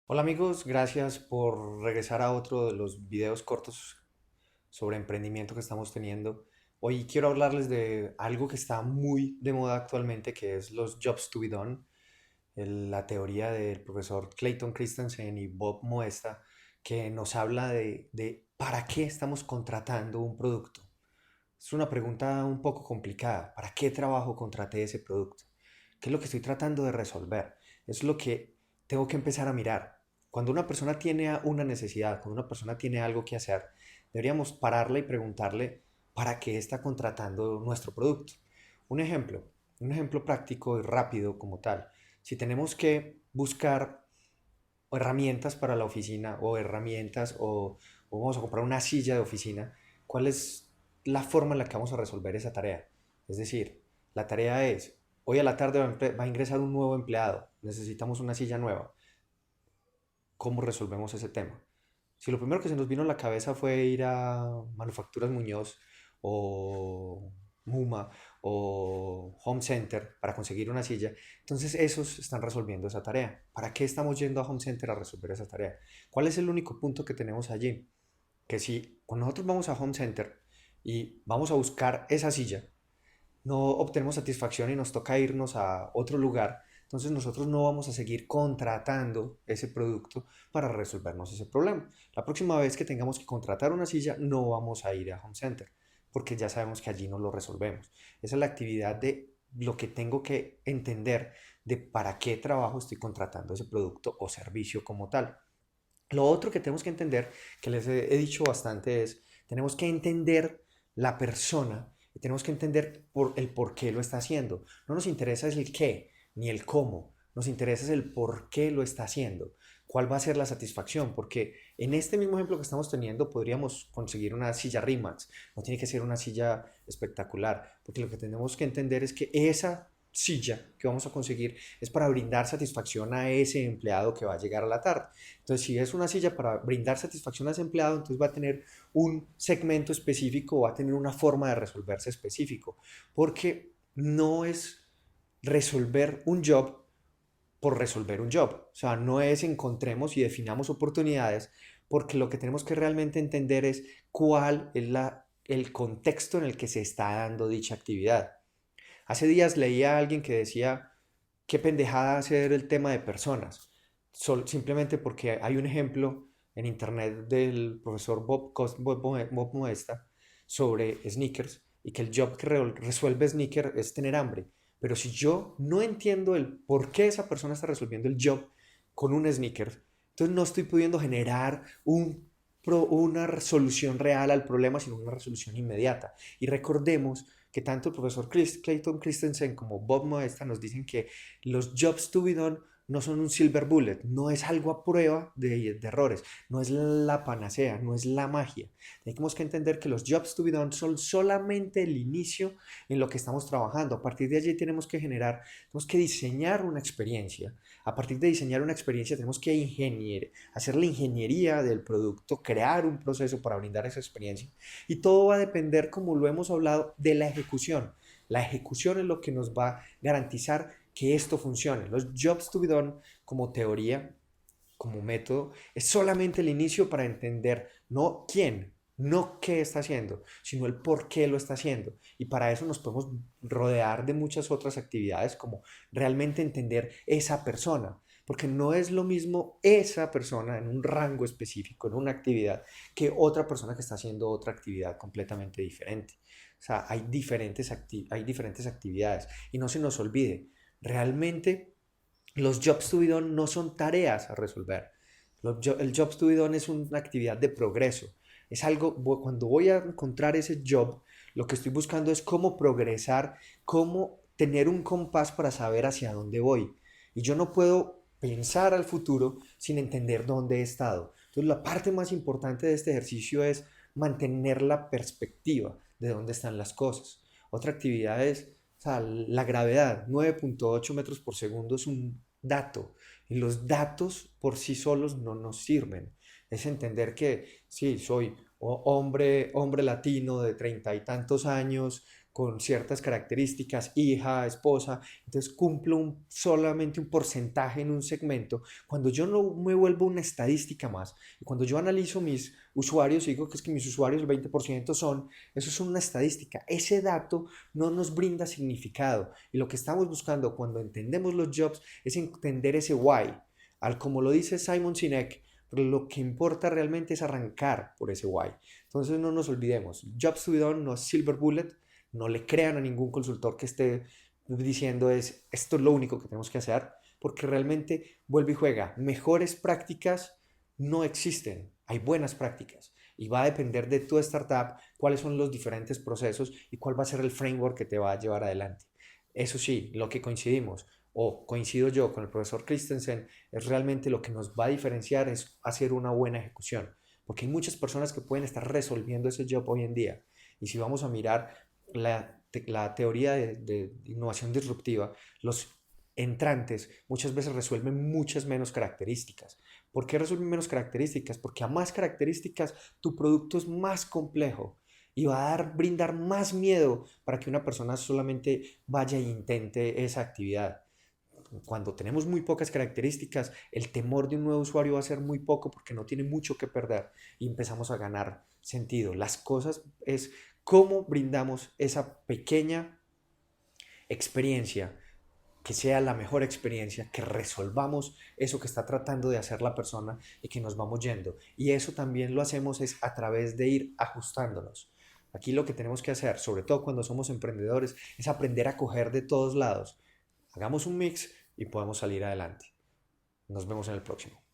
Hola amigos, gracias por regresar a otro de los videos cortos sobre emprendimiento que estamos teniendo. Hoy quiero hablarles de algo que está muy de moda actualmente, que es los jobs to be done, la teoría del profesor Clayton Christensen y Bob Moesta, que nos habla de para qué estamos contratando un producto. Es una pregunta un poco complicada. ¿Para qué trabajo contraté ese producto? ¿Qué es lo que estoy tratando de resolver? Es lo que tengo que empezar a mirar. Cuando una persona tiene una necesidad, cuando una persona tiene algo que hacer, deberíamos pararle y preguntarle para qué está contratando nuestro producto. Un ejemplo, un ejemplo práctico y rápido como tal. Si tenemos que buscar herramientas para la oficina o herramientas o vamos a comprar una silla de oficina, ¿cuál es la forma en la que vamos a resolver esa tarea? Es decir, la tarea es, hoy a la tarde va a ingresar un nuevo empleado, necesitamos una silla nueva. ¿Cómo resolvemos ese tema? Si lo primero que se nos vino a la cabeza fue ir a Manufacturas Muñoz o Muma o Home Center para conseguir una silla, entonces esos están resolviendo esa tarea. ¿Para qué estamos yendo a Home Center a resolver esa tarea? ¿Cuál es el único punto que tenemos allí? Que si cuando nosotros vamos a Home Center y vamos a buscar esa silla, no obtenemos satisfacción y nos toca irnos a otro lugar, entonces nosotros no vamos a seguir contratando ese producto para resolvernos ese problema. La próxima vez que tengamos que contratar una silla, no vamos a ir a Home Center, porque ya sabemos que allí no lo resolvemos. Esa es la actividad de lo que tengo que entender de para qué trabajo estoy contratando ese producto o servicio como tal. Lo otro que tenemos que entender, que les he dicho bastante, es tenemos que entender la persona y tenemos que entender el por qué lo está haciendo. No nos interesa es el qué ni el cómo, nos interesa es el por qué lo está haciendo. ¿Cuál va a ser la satisfacción? Porque en este mismo ejemplo que estamos teniendo podríamos conseguir una silla Rimax. No tiene que ser una silla espectacular, porque lo que tenemos que entender es que esa silla que vamos a conseguir es para brindar satisfacción a ese empleado que va a llegar a la tarde. Entonces, si es una silla para brindar satisfacción a ese empleado, entonces va a tener un segmento específico, va a tener una forma de resolverse específico, porque no es resolver un job por resolver un job. O sea, no es encontremos y definamos oportunidades, porque lo que tenemos que realmente entender es cuál es el contexto en el que se está dando dicha actividad. Hace días leía a alguien que decía, qué pendejada hacer el tema de personas, simplemente porque hay un ejemplo en internet del profesor Bob Moesta sobre sneakers y que el job que resuelve sneaker es tener hambre. Pero si yo no entiendo el por qué esa persona está resolviendo el job con un sneaker, entonces no estoy pudiendo generar una solución real al problema, sino una resolución inmediata. Y recordemos que tanto el profesor Clayton Christensen como Bob Moesta nos dicen que los jobs to be done no son un silver bullet, no es algo a prueba de errores, no es la panacea, no es la magia. Tenemos que entender que los jobs to be done son solamente el inicio en lo que estamos trabajando. A partir de allí tenemos que diseñar una experiencia. A partir de diseñar una experiencia tenemos que hacer la ingeniería del producto, crear un proceso para brindar esa experiencia. Y todo va a depender, como lo hemos hablado, de la ejecución. La ejecución es lo que nos va a garantizar que esto funcione. Los jobs to be done como teoría, como método, es solamente el inicio para entender no quién, no qué está haciendo, sino el por qué lo está haciendo. Y para eso nos podemos rodear de muchas otras actividades como realmente entender esa persona. Porque no es lo mismo esa persona en un rango específico, en una actividad, que otra persona que está haciendo otra actividad completamente diferente. O sea, hay diferentes actividades. Y no se nos olvide, realmente los jobs to be done no son tareas a resolver. El jobs to be done es una actividad de progreso. Es algo, cuando voy a encontrar ese job, lo que estoy buscando es cómo progresar, cómo tener un compás para saber hacia dónde voy. Y yo no puedo pensar al futuro sin entender dónde he estado. Entonces, la parte más importante de este ejercicio es mantener la perspectiva de dónde están las cosas. Otra actividad es, o sea, la gravedad, 9.8 metros por segundo es un dato. Y los datos por sí solos no nos sirven. Es entender que sí, soy hombre latino de treinta y tantos años, con ciertas características, hija, esposa, entonces cumplo solamente un porcentaje en un segmento. Cuando yo no me vuelvo una estadística más, y cuando yo analizo mis usuarios, digo que es que mis usuarios el 20% son, eso es una estadística, ese dato no nos brinda significado, y lo que estamos buscando cuando entendemos los jobs es entender ese why, al como lo dice Simon Sinek, pero lo que importa realmente es arrancar por ese why. Entonces no nos olvidemos, Jobs to be done no es silver bullet, no le crean a ningún consultor que esté diciendo esto es lo único que tenemos que hacer, porque realmente vuelve y juega. Mejores prácticas no existen, hay buenas prácticas y va a depender de tu startup cuáles son los diferentes procesos y cuál va a ser el framework que te va a llevar adelante. Eso sí, lo que coincidimos, o coincido yo con el profesor Christensen, es realmente lo que nos va a diferenciar es hacer una buena ejecución, porque hay muchas personas que pueden estar resolviendo ese job hoy en día. Y si vamos a mirar la teoría de innovación disruptiva, los entrantes muchas veces resuelven muchas menos características. ¿Por qué resuelven menos características? Porque a más características tu producto es más complejo y va a brindar más miedo para que una persona solamente vaya e intente esa actividad. Cuando tenemos muy pocas características, el temor de un nuevo usuario va a ser muy poco porque no tiene mucho que perder y empezamos a ganar sentido. Las cosas es cómo brindamos esa pequeña experiencia, que sea la mejor experiencia, que resolvamos eso que está tratando de hacer la persona y que nos vamos yendo. Y eso también lo hacemos es a través de ir ajustándonos. Aquí lo que tenemos que hacer, sobre todo cuando somos emprendedores, es aprender a coger de todos lados. Hagamos un mix y podamos salir adelante. Nos vemos en el próximo.